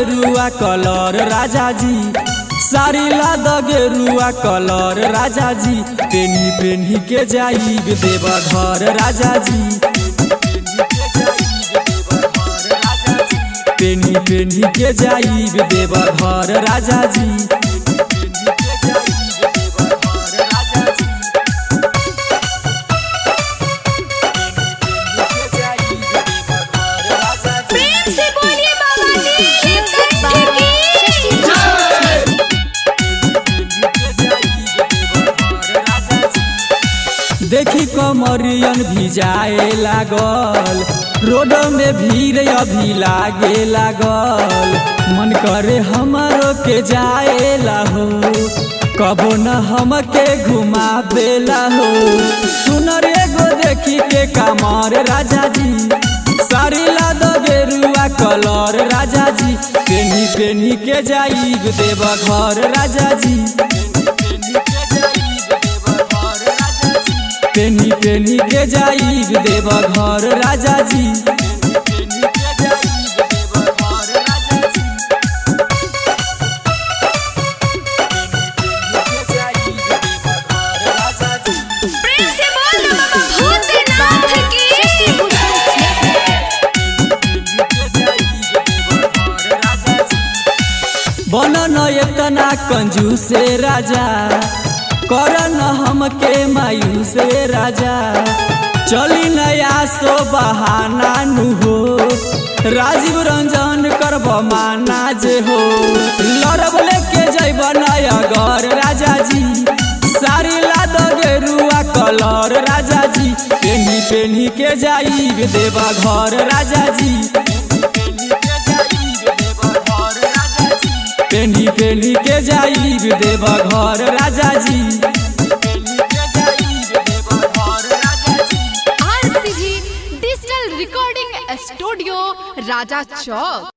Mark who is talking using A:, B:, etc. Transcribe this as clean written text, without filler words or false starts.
A: गेरुआ कलर राजा जी, साड़ी ला द गेरुआ कलर राजा जी, पेनी पेनी के जाइब देव घर राजा जी, पेनी पेनी के जाइब देव घर राजा जी। देखी कमरियन भी जाए लागल, रोड में भीड़ अभी लागे लागल, मन करे हमारो के जाए हो, कबो न हमके घुमावेला हो। सुनर एगो देखी के कमर राजा जी, साड़ी ला द गेरुआ कलर राजा जी, पेनी पेनी के जाइब देव घर राजा जी, पेनी पेनी के जाइब देव घर राजा जी। बन न इतना कंजूस राजा, कर न हमके मायूस राजा, चली नया सो बहाना नु हो, राजीव रंजन करब माना जे हो, लड़ब लेके जैब नया घर राजा जी, साड़ी ला द गेरुआ कलर राजा जी, पेनी पेनी के जाइब देव घर राजा जी, पेनी पेनी के जाइब देव घर राजा जी।
B: RCG डिजिटल रिकॉर्डिंग स्टूडियो राजा चौक।